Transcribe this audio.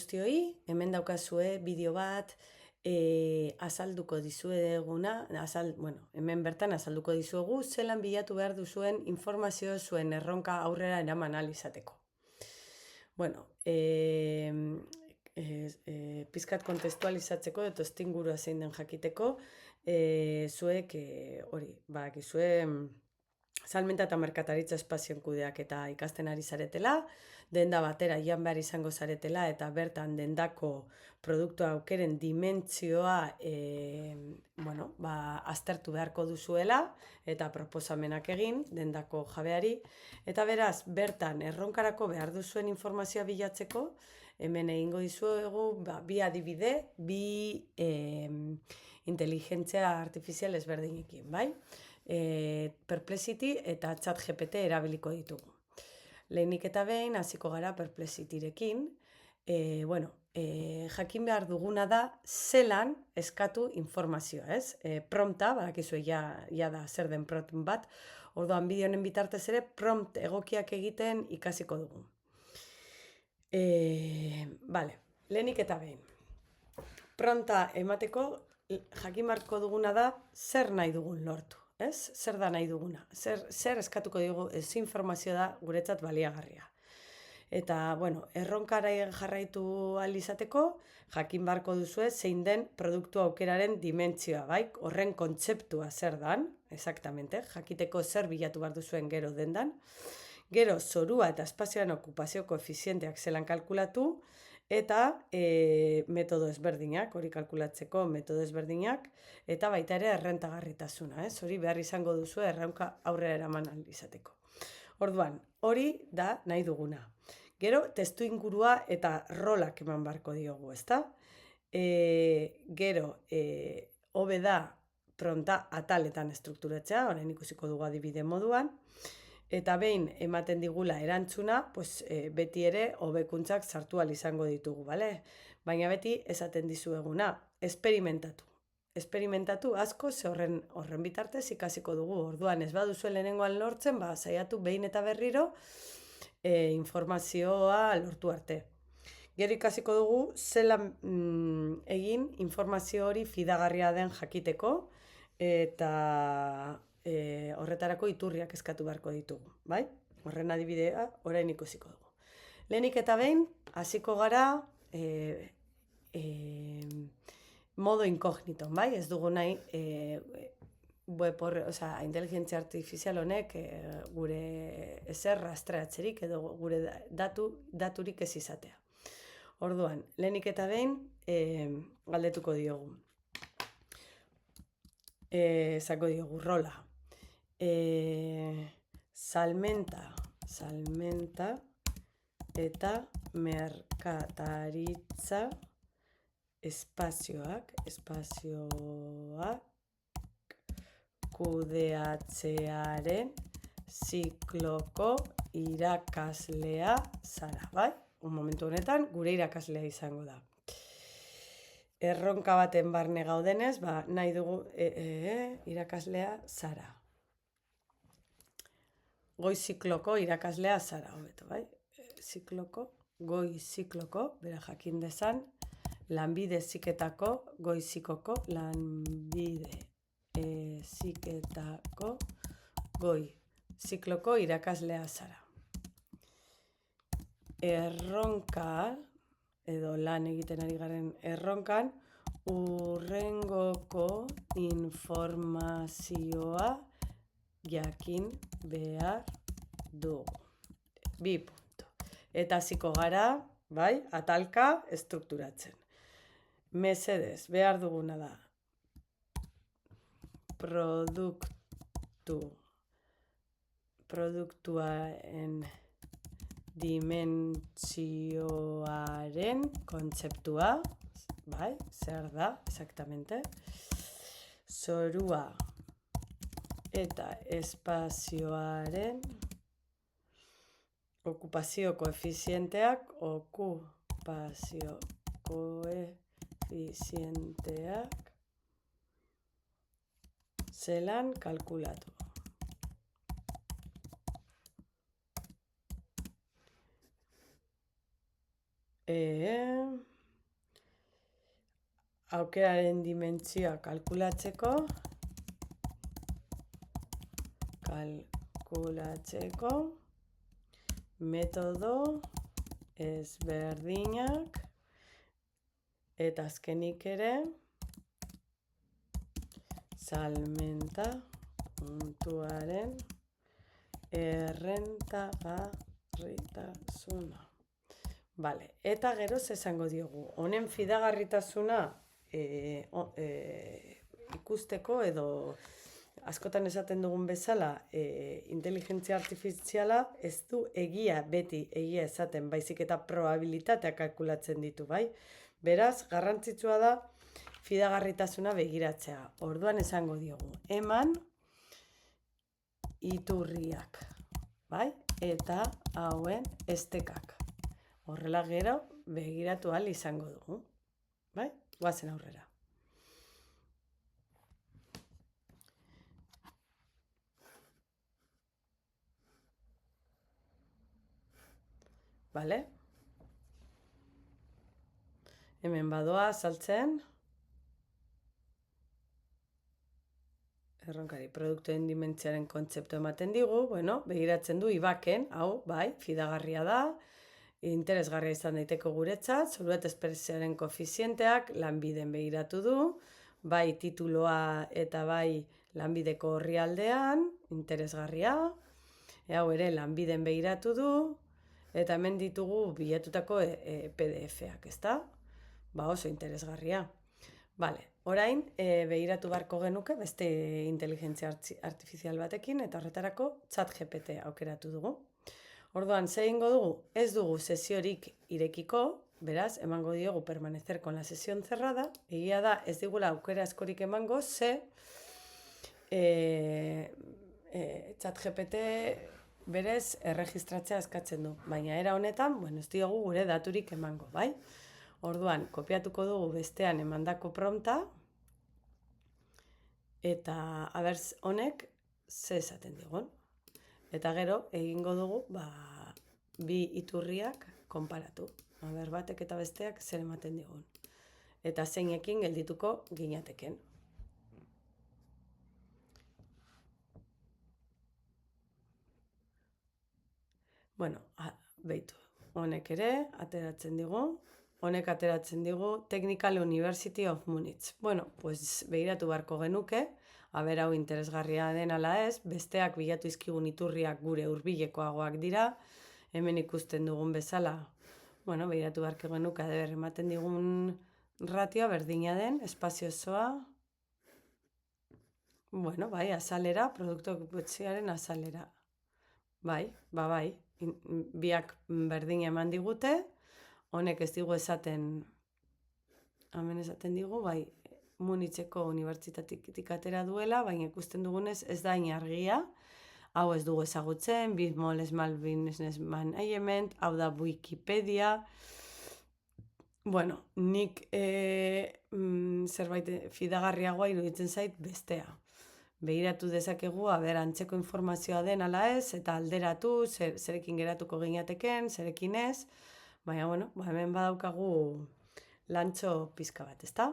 guztioi, hemen daukazue bideo bat azalduko dizueguna, hemen bertan azalduko dizuegu zelan bilatu behar duzuen informazio zuen erronka aurrera eraman ahal izateko. Bueno, pizkat kontestualizatzeko eta estingurua zein den jakiteko, zuek hori, bakizue salmenta eta merkataritza espazioen kudeak eta ikasten ari zaretela, denda batera joan behar izango zaretela eta bertan dendako produktu aukeren dimentsioa aztertu beharko duzuela eta proposamenak egin dendako jabeari. Eta beraz, bertan erronkarako behar duzuen informazioa bilatzeko, hemen egingo dizuegu bi adibide, bi inteligentzia artifizial ezberdinekin, bai? Perplexity eta ChatGPT erabiliko ditugu. Lehenik eta behin, hasiko gara Perplexityrekin. Jakin behar duguna da zelan eskatu informazioa, ez? Prompta, badakizue ja da zer den prompt bat, orduan bideo honen bitartez ere prompt egokiak egiten ikasiko dugu. Lehenik eta behin. Prompta emateko jakin beharko duguna da zer nahi dugun lortu. Ez? Zer da nahi duguna? Zer eskatuko dugu, ez informazio da guretzat baliagarria. Eta, erronkara jarraitu ahal izateko, jakin beharko duzue zein den produktu aukeraren dimentsioa, bai? Horren kontzeptua zer dan, exactamente, jakiteko zer bilatu behar duzuen gero dendan. Gero, zorua eta espazioan okupazio koefizienteak zelan kalkulatu, eta metodo ezberdinak, hori kalkulatzeko metodo ezberdinak, eta baita ere errentagarritasuna, ez? Hori behar izango duzu erronka aurrera eraman ahal izateko. Orduan, hori da nahi duguna. Gero, testu ingurua eta rolak eman beharko diogu, ezta? Gero, hobe da prompta ataletan estrukturatzea, orain ikusiko dugu adibide moduan, eta behin ematen digula erantzuna, beti ere hobekuntzak sartu ahal izango ditugu, bale? Baina beti esaten dizueguna, esperimentatu. Esperimentatu asko, ze horren bitartez ikasiko dugu. Orduan, ez baduzue lehenengoan lortzen, saiatu behin eta berriro informazioa lortu arte. Gero ikasiko dugu, zelan egin informazio hori fidagarria den jakiteko, eta horretarako iturriak eskatu beharko ditugu, bai? Horren adibidea orain ikusiko dugu. Lehenik eta behin, hasiko gara modo inkognito, bai? Ez dugu nahi inteligentzia artifizial honek gure ezer rastreatzerik edo gure daturik ez izatea. Orduan, lehenik eta behin galdetuko diogu. Zako diogu rola. Salmenta eta merkataritza espazioak kudeatzearen zikloko irakaslea zara, bai? Momentu honetan, gure irakaslea izango da. Erronka baten barne gaudenez, nahi dugu irakaslea zara. Goi zikloko irakaslea zara, hobeto, bai? Goi zikloko, bera jakin dezan, lanbide heziketako, goi zikoko, lanbide heziketako, goi zikloko irakaslea zara. Erronka, edo lan egiten ari garen erronkan, hurrengoko informazioa jakin behar dugu. 2 punto. Eta hasiko gara, bai, atalka estrukturatzen. Mesedez, behar duguna da. Produktuaren dimentsioaren kontzeptua, bai, zer da, exactamente. Zorua eta espazioaren okupazio koefizienteak zelan kalkulatu. aukeraren dimentsioa kalkulatzeko metodo ezberdinak eta azkenik ere salmenta puntuaren errentagarritasuna. Vale, eta gero esango diogu, honen fidagarritasuna ikusteko edo askotan esaten dugun bezala, inteligentzia artifiziala ez du beti egia esaten, baizik eta probabilitatea kalkulatzen ditu, bai? Beraz, garrantzitsua da fidagarritasuna begiratzea. Orduan esango diogu, eman iturriak, bai? Eta hauen estekak. Horrela gero begiratu ahal izango dugu, bai? Goazen aurrera. Bale? Hemen badoa saltzen. Erronkari produktuen dimentziaren kontzeptu ematen digu, bueno, begiratzen du ibaken, hau, bai, fidagarria da, interesgarria izan daiteko guretzat, soluet espresioaren koefizienteak lanbiden begiratu du, bai tituloa eta bai lanbideko orrialdean, interesgarria, hau ere lanbiden begiratu du, eta hemen ditugu bilatutako PDF-ak, ezta? Ba, oso interesgarria. Bale, orain begiratu beharko genuke beste inteligentzia artifizial batekin eta horretarako ChatGPT aukeratu dugu. Orduan, zer egingo dugu? Ez dugu sesiorik irekiko, beraz, emango diogu permanecer con la sesión cerrada, egia da ez digula aukera askorik emango, ChatGPT berez erregistratzea eskatzen du, baina era honetan, bueno, ez diogu gure daturik emango, bai? Orduan, kopiatuko dugu bestean emandako prompta, eta abertz honek ze esaten digun. Eta gero, egingo dugu, bi iturriak konparatu. Aber batek eta besteak zer ematen digun. Eta zeinekin geldituko ginateken. Bueno, behitu. Honek ere, ateratzen digu. Honek ateratzen digu Technical University of Munich. Bueno, pues begiratu beharko genuke, aber hau interesgarria den ala ez, besteak bilatu izkigun iturriak gure hurbilekoagoak dira, hemen ikusten dugun bezala, bueno, begiratu beharko genuke, ematen digun ratioa berdina den, espazio osoa, bueno, bai, azalera, produktu okupazioaren azalera. Bai, biak berdina eman digute, honek ez digu esaten, hemen esaten digu, bai, Munitzeko unibertsitatetik atera duela, baina ikusten dugunez ez da argia, hau ez dugu ezagutzen, Small Business Management, hau da Wikipedia. Bueno, nik zerbait fidagarriagoa iruditzen zait bestea. Begiratu dezakegu, antzeko informazioa den ala ez, eta alderatu, zerekin geratuko ginateken, zerekin ez, baina, bueno, hemen badaukagu lantxo pizka bat, ezta?